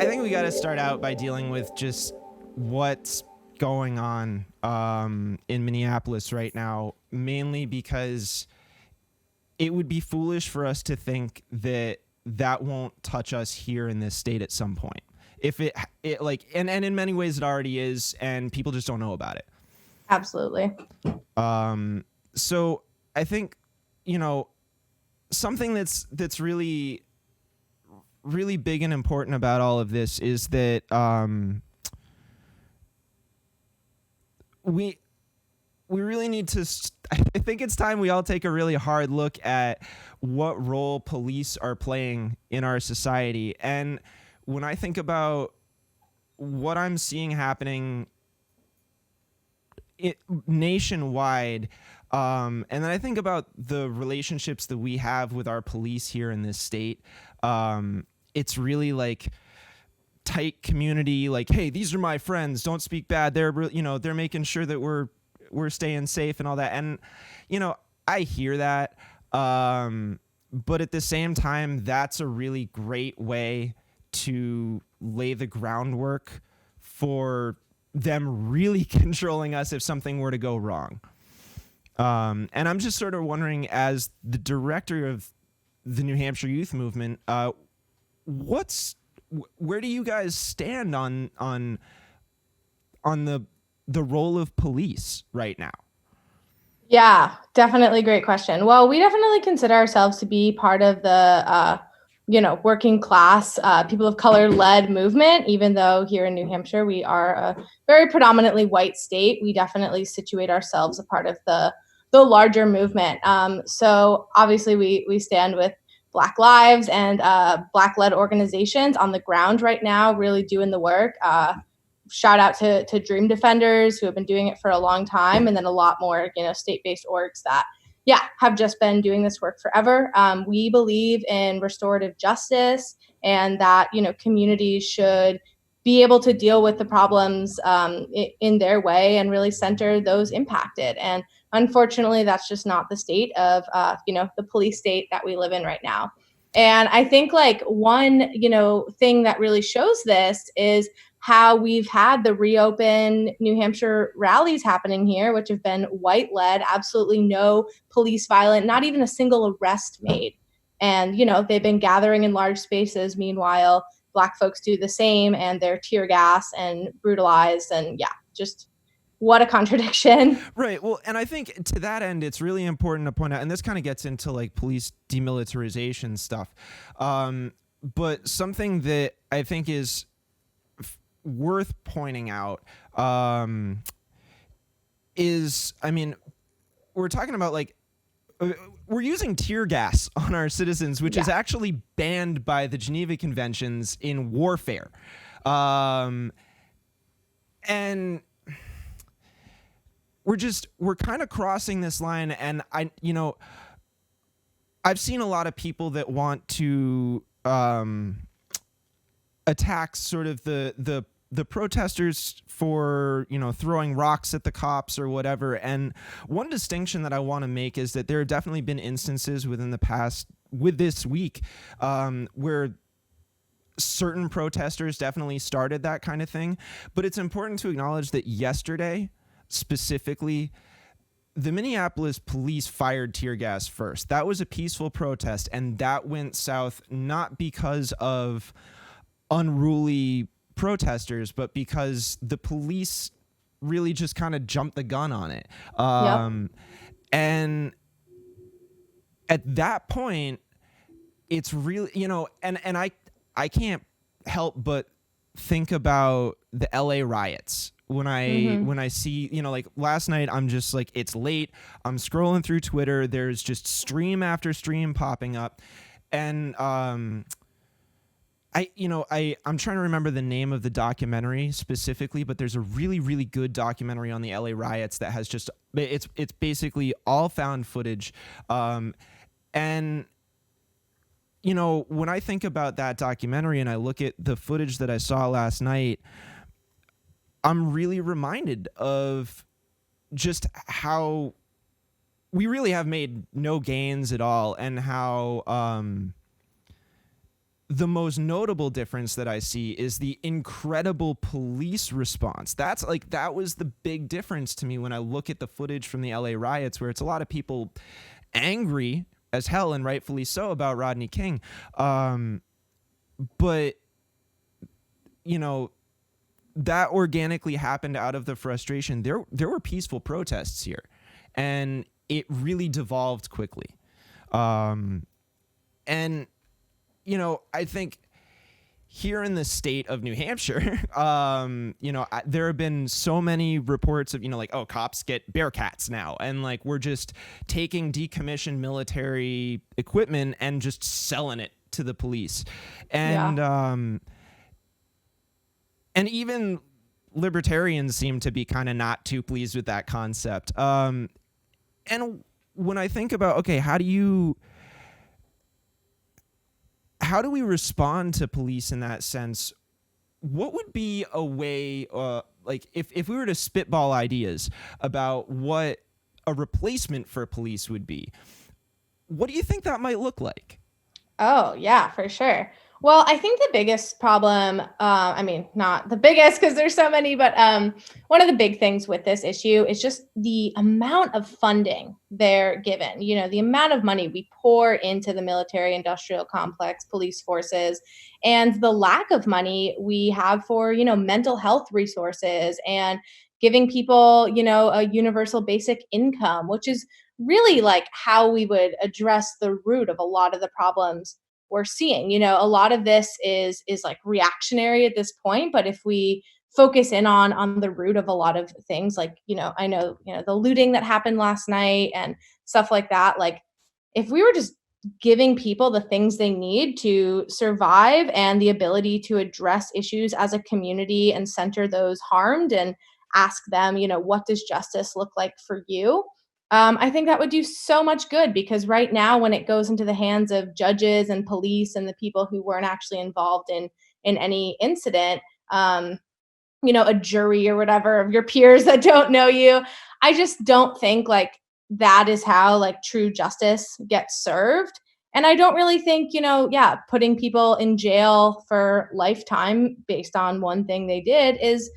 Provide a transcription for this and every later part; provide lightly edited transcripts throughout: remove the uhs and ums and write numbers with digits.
think we got to start out by dealing with just what's going on in Minneapolis right now, mainly because it would be foolish for us to think that that won't touch us here in this state at some point. If it like, and in many ways it already is, and people just don't know about it. Absolutely. So I think, something that's really, really big and important about all of this is that we really need to. I think it's time we all take a really hard look at what role police are playing in our society. And when I think about what I'm seeing happening nationwide, and then I think about the relationships that we have with our police here in this state, it's really like tight community. Like, hey, these are my friends. Don't speak bad. They're they're making sure that we're staying safe and all that. And I hear that, but at the same time, that's a really great way to lay the groundwork for them really controlling us if something were to go wrong. And I'm just sort of wondering, as the director of the New Hampshire Youth Movement, where do you guys stand on the role of police right now? Yeah, definitely great question. Well, we definitely consider ourselves to be part of the working class, people of color led movement. Even though here in New Hampshire we are a very predominantly white state, we definitely situate ourselves a part of the larger movement. So obviously we stand with Black lives and Black led organizations on the ground right now, really doing the work. Shout out to Dream Defenders, who have been doing it for a long time, and then a lot more state-based orgs that have just been doing this work forever. We believe in restorative justice, and that communities should be able to deal with the problems in their way and really center those impacted. And unfortunately, that's just not the state of the police state that we live in right now. And I think like one thing that really shows this is how we've had the reopen New Hampshire rallies happening here, which have been white led, absolutely no police violence, not even a single arrest made. And they've been gathering in large spaces. Meanwhile, Black folks do the same, and they're tear gas and brutalized, and just what a contradiction. Right. Well, and I think to that end, it's really important to point out, and this kind of gets into like police demilitarization stuff. But something that I think is worth pointing out is, I mean, we're talking about like, we're using tear gas on our citizens, which is actually banned by the Geneva Conventions in warfare. And we're kind of crossing this line. And I've seen a lot of people that want to attack sort of the protesters for throwing rocks at the cops or whatever. And one distinction that I want to make is that there have definitely been instances within the past, with this week, where certain protesters definitely started that kind of thing. But it's important to acknowledge that yesterday specifically, the Minneapolis police fired tear gas first. That was a peaceful protest, and that went south not because of unruly protesters, but because the police really just kind of jumped the gun on it. And at that point, it's really, and I can't help but think about the LA riots when I see, like last night, I'm just like, it's late, I'm scrolling through Twitter, there's just stream after stream popping up, and I'm trying to remember the name of the documentary specifically, but there's a really, really good documentary on the LA riots that has just, it's basically all found footage. And when I think about that documentary and I look at the footage that I saw last night, I'm really reminded of just how we really have made no gains at all, and how the most notable difference that I see is the incredible police response. That was the big difference to me when I look at the footage from the LA riots, where it's a lot of people angry as hell, and rightfully so, about Rodney King. But, you know, that organically happened out of the frustration. There were peaceful protests here, and it really devolved quickly. And I think here in the state of New Hampshire, there have been so many reports of, like, oh, cops get Bearcats now. And like, we're just taking decommissioned military equipment and just selling it to the police. And, Yeah. and even libertarians seem to be kind of not too pleased with that concept. And when I think about, okay, how do we respond to police in that sense? What would be a way, like if we were to spitball ideas about what a replacement for police would be, what do you think that might look like? Oh, yeah, for sure. Well, I think the biggest problem, I mean, not the biggest because there's so many, but one of the big things with this issue is just the amount of funding they're given. The amount of money we pour into the military industrial complex, police forces, and the lack of money we have for, mental health resources and giving people, a universal basic income, which is really like how we would address the root of a lot of the problems we're seeing. A lot of this is like reactionary at this point, but if we focus in on the root of a lot of things, like, I know, the looting that happened last night and stuff like that, like if we were just giving people the things they need to survive and the ability to address issues as a community and center those harmed and ask them, what does justice look like for you? I think that would do so much good, because right now, when it goes into the hands of judges and police and the people who weren't actually involved in any incident, a jury or whatever of your peers that don't know you, I just don't think like that is how like true justice gets served. And I don't really think, yeah, putting people in jail for lifetime based on one thing they did is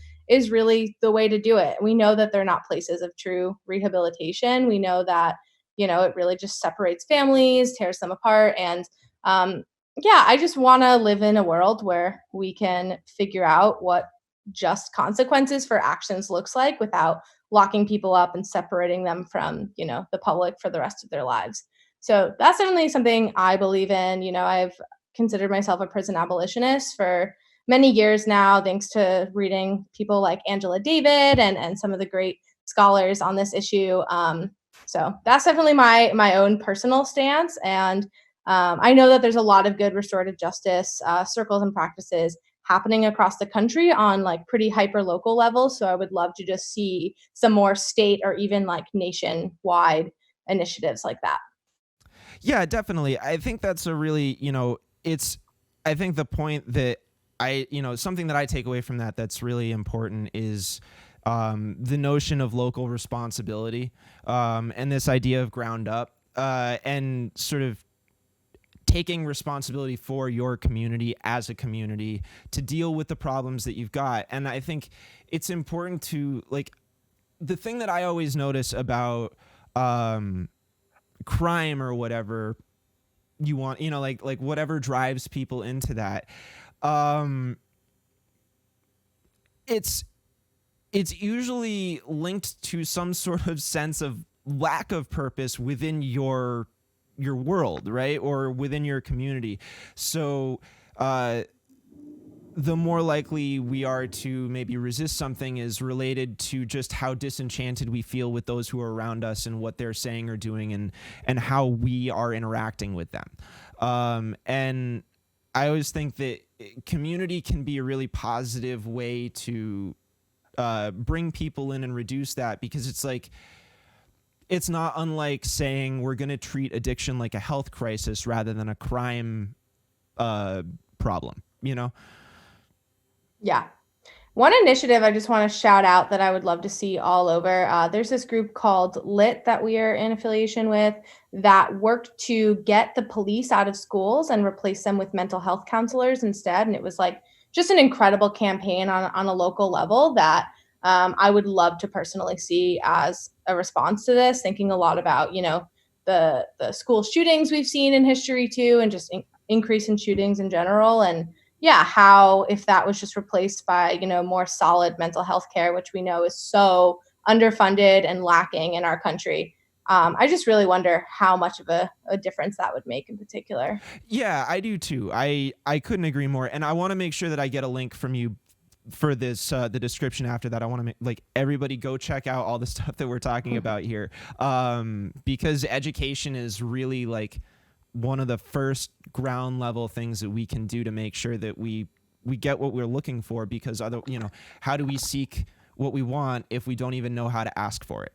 really the way to do it. We know that they're not places of true rehabilitation. We know that, it really just separates families, tears them apart. And yeah, I just want to live in a world where we can figure out what just consequences for actions looks like without locking people up and separating them from, the public for the rest of their lives. So that's certainly something I believe in. I've considered myself a prison abolitionist for many years now, thanks to reading people like Angela David and some of the great scholars on this issue. So that's definitely my own personal stance. And I know that there's a lot of good restorative justice circles and practices happening across the country on like pretty hyper local levels. So I would love to just see some more state or even like nationwide initiatives like that. Yeah, definitely. I think that's a really, I think the point that something that I take away from that's really important is the notion of local responsibility, and this idea of ground up, and sort of taking responsibility for your community as a community to deal with the problems that you've got. And I think it's important to, like, the thing that I always notice about crime or whatever you want, like whatever drives people into that, it's usually linked to some sort of sense of lack of purpose within your world, right? Or within your community. So the more likely we are to maybe resist something is related to just how disenchanted we feel with those who are around us and what they're saying or doing, and how we are interacting with them. And I always think that community can be a really positive way to bring people in and reduce that, because it's like, it's not unlike saying we're going to treat addiction like a health crisis rather than a crime problem, Yeah. One initiative I just want to shout out that I would love to see all over. There's this group called Lit that we are in affiliation with that worked to get the police out of schools and replace them with mental health counselors instead. And it was like just an incredible campaign on a local level that I would love to personally see as a response to this. Thinking a lot about the school shootings we've seen in history too, and just increase in shootings in general, and yeah, how if that was just replaced by more solid mental health care, which we know is so underfunded and lacking in our country. I just really wonder how much of a difference that would make in particular. Yeah, I do too. I couldn't agree more, and I want to make sure that I get a link from you for this the description after that. I want to make like everybody go check out all the stuff that we're talking about here, because education is really like one of the first ground level things that we can do to make sure that we get what we're looking for, because how do we seek what we want if we don't even know how to ask for it?